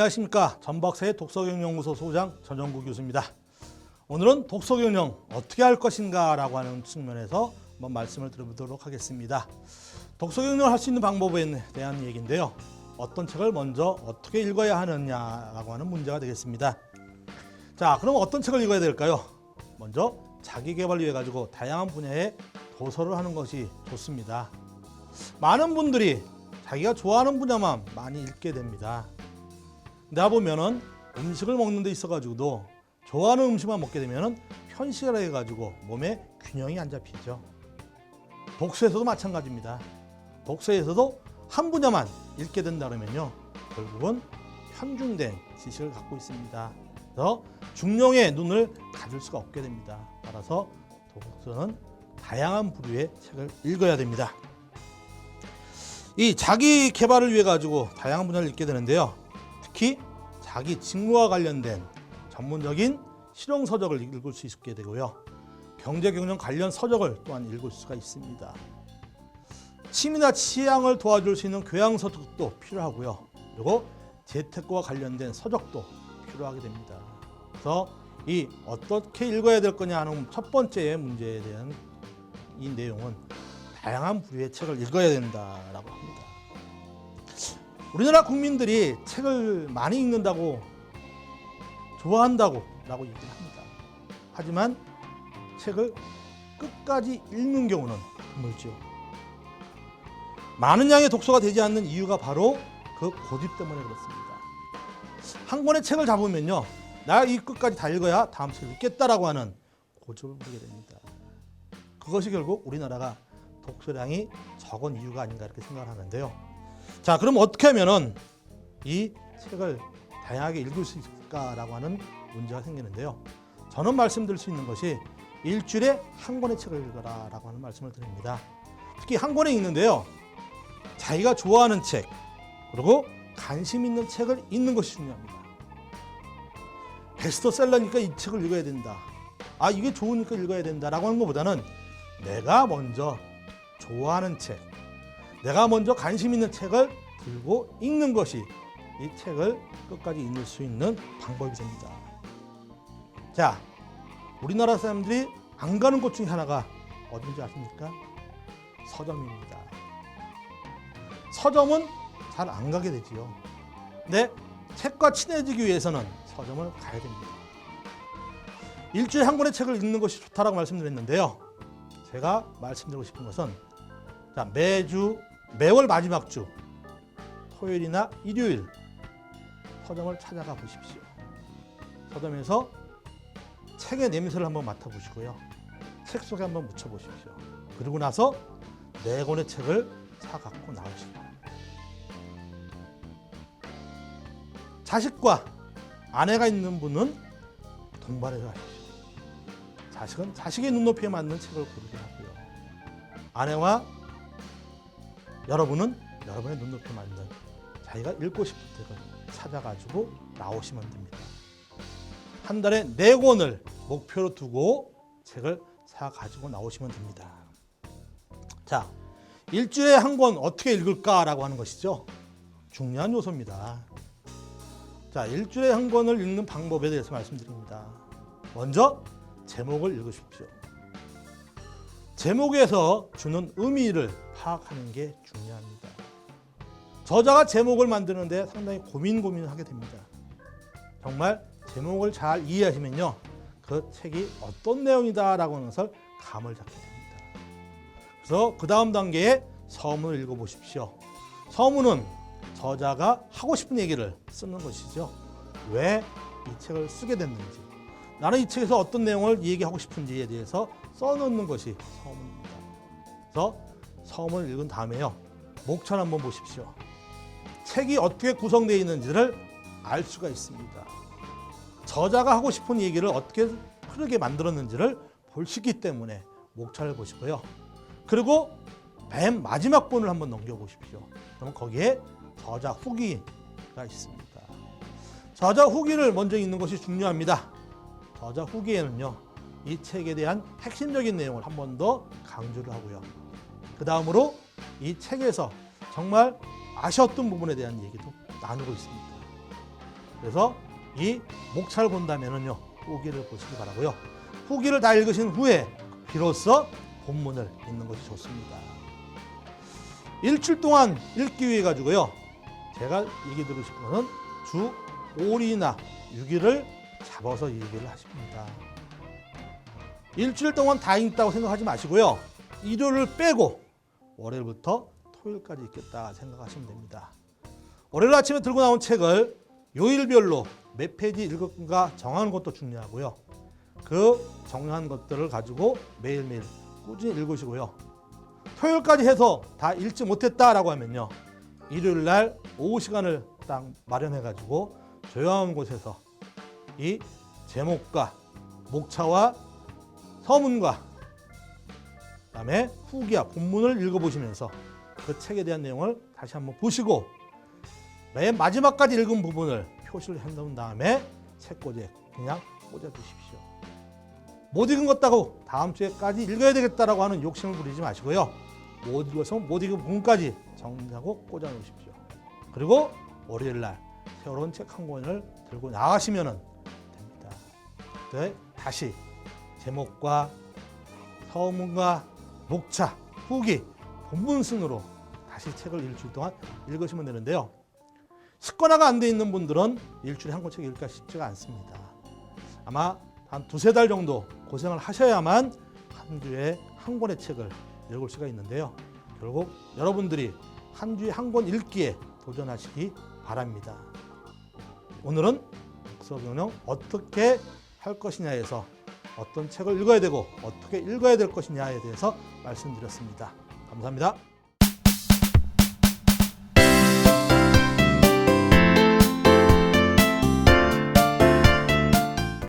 안녕하십니까. 전박사의 독서경영연구소 소장 전영구 교수입니다. 오늘은 독서경영 어떻게 할 것인가 라고 하는 측면에서 한번 말씀을 드려보도록 하겠습니다. 독서경영을 할 수 있는 방법에 대한 얘기인데요. 어떤 책을 먼저 어떻게 읽어야 하느냐라고 하는 문제가 되겠습니다. 자, 그럼 어떤 책을 읽어야 될까요? 먼저 자기계발을 위해 가지고 다양한 분야의 도서를 하는 것이 좋습니다. 많은 분들이 자기가 좋아하는 분야만 많이 읽게 됩니다. 내가 보면은 음식을 먹는 데 있어 가지고도 좋아하는 음식만 먹게 되면은 편식을 해 가지고 몸에 균형이 안 잡히죠. 독서에서도 마찬가지입니다. 독서에서도 한 분야만 읽게 된다 그러면요, 결국은 편중된 지식을 갖고 있습니다. 그래서 중용의 눈을 가질 수가 없게 됩니다. 따라서 독서는 다양한 부류의 책을 읽어야 됩니다. 이 자기 개발을 위해 가지고 다양한 분야를 읽게 되는데요. 특히 자기 직무와 관련된 전문적인 실용 서적을 읽을 수 있게 되고요. 경제 경영 관련 서적을 또한 읽을 수가 있습니다. 취미나 취향을 도와줄 수 있는 교양 서적도 필요하고요. 그리고 재테크와 관련된 서적도 필요하게 됩니다. 그래서 이 어떻게 읽어야 될 거냐 하는 첫 번째 문제에 대한 이 내용은 다양한 부류의 책을 읽어야 된다라고 합니다. 우리나라 국민들이 책을 많이 읽는다고 좋아한다고 라고 얘기를 합니다. 하지만 책을 끝까지 읽는 경우는 드물죠. 많은 양의 독서가 되지 않는 이유가 바로 그 고집 때문에 그렇습니다. 한 권의 책을 잡으면요, 나 이 끝까지 다 읽어야 다음 책을 읽겠다라고 하는 고집을 부리게 됩니다. 그것이 결국 우리나라가 독서량이 적은 이유가 아닌가 이렇게 생각을 하는데요. 자, 그럼 어떻게 하면은 이 책을 다양하게 읽을 수 있을까라고 하는 문제가 생기는데요. 저는 말씀드릴 수 있는 것이 일주일에 한 권의 책을 읽어라라고 하는 말씀을 드립니다. 특히 한 권에 읽는데요, 자기가 좋아하는 책, 그리고 관심 있는 책을 읽는 것이 중요합니다. 베스트셀러니까 이 책을 읽어야 된다, 아 이게 좋으니까 읽어야 된다라고 하는 것보다는 내가 먼저 좋아하는 책, 내가 먼저 관심 있는 책을 들고 읽는 것이 이 책을 끝까지 읽을 수 있는 방법이 됩니다. 자, 우리나라 사람들이 안 가는 곳 중에 하나가 어딘지 아십니까? 서점입니다. 서점은 잘 안 가게 되지요. 근데 책과 친해지기 위해서는 서점을 가야 됩니다. 일주일에 한 권의 책을 읽는 것이 좋다라고 말씀드렸는데요. 제가 말씀드리고 싶은 것은, 자, 매월 마지막 주 토요일이나 일요일 서점을 찾아가 보십시오. 서점에서 책의 냄새를 한번 맡아보시고요. 책 속에 한번 묻혀보십시오. 그리고 나서 네 권의 책을 사갖고 나오십시오. 자식과 아내가 있는 분은 동반해서 하십시오. 자식은 자식의 눈높이에 맞는 책을 고르게 하고요. 아내와 여러분은 여러분의 눈높이에 맞는 자기가 읽고 싶은 책을 찾아가지고 나오시면 됩니다. 한 달에 4권을 목표로 두고 책을 사가지고 나오시면 됩니다. 자, 일주일에 한 권 어떻게 읽을까라고 하는 것이죠. 중요한 요소입니다. 자, 일주일에 한 권을 읽는 방법에 대해서 말씀드립니다. 먼저 제목을 읽으십시오. 제목에서 주는 의미를 파악하는 게 중요합니다. 저자가 제목을 만드는데 상당히 고민을 하게 됩니다. 정말 제목을 잘 이해하시면요, 그 책이 어떤 내용이다라고 하는 것을 감을 잡게 됩니다. 그래서 그 다음 단계에 서문을 읽어보십시오. 서문은 저자가 하고 싶은 얘기를 쓰는 것이죠. 왜 이 책을 쓰게 됐는지, 나는 이 책에서 어떤 내용을 얘기하고 싶은지에 대해서 써놓는 것이 서문입니다. 그래서 서문을 읽은 다음에요, 목차를 한번 보십시오. 책이 어떻게 구성되어 있는지를 알 수가 있습니다. 저자가 하고 싶은 얘기를 어떻게 흐르게 만들었는지를 볼 수 있기 때문에 목차를 보시고요. 그리고 맨 마지막 본을 한번 넘겨보십시오. 그러면 거기에 저자 후기가 있습니다. 저자 후기를 먼저 읽는 것이 중요합니다. 저자 후기에는요, 이 책에 대한 핵심적인 내용을 한 번 더 강조를 하고요. 그 다음으로 이 책에서 정말 아쉬웠던 부분에 대한 얘기도 나누고 있습니다. 그래서 이 목차를 본다면은요, 후기를 보시기 바라고요. 후기를 다 읽으신 후에 비로소 본문을 읽는 것이 좋습니다. 일주일 동안 읽기 위해 가지고요, 제가 얘기 드리고 싶은 것은 주 5일이나 6일을 잡아서 얘기를 하십니다. 일주일 동안 다 읽다고 생각하지 마시고요, 일요일을 빼고 월요일부터 토요일까지 읽겠다 생각하시면 됩니다. 월요일 아침에 들고 나온 책을 요일별로 몇 페이지 읽을 건가 정하는 것도 중요하고요. 그 정한 것들을 가지고 매일매일 꾸준히 읽으시고요. 토요일까지 해서 다 읽지 못했다라고 하면요, 일요일 날 오후 시간을 딱 마련해 가지고 조용한 곳에서 이 제목과 목차와 서문과 그다음에 후기와 본문을 읽어보시면서 그 책에 대한 내용을 다시 한번 보시고 맨 마지막까지 읽은 부분을 표시를 해놓은 다음에 책꽂이에 그냥 꽂아두십시오. 못 읽은 것다고 다음 주에까지 읽어야 되겠다라고 하는 욕심을 부리지 마시고요. 못 읽어서 못 읽은 부분까지 정리하고 꽂아놓으십시오. 그리고 월요일 날 새로운 책 한 권을 들고 나가시면 됩니다. 네, 다시 제목과 서문과 목차, 후기, 본문 순으로 다시 책을 일주일 동안 읽으시면 되는데요. 습관화가 안 돼 있는 분들은 일주일에 한 권씩 읽기가 쉽지가 않습니다. 아마 한 두세 달 정도 고생을 하셔야만 한 주에 한 권의 책을 읽을 수가 있는데요. 결국 여러분들이 한 주에 한 권 읽기에 도전하시기 바랍니다. 오늘은 독서경영 어떻게 할 것이냐에서 어떤 책을 읽어야 되고 어떻게 읽어야 될 것이냐에 대해서 말씀드렸습니다. 감사합니다.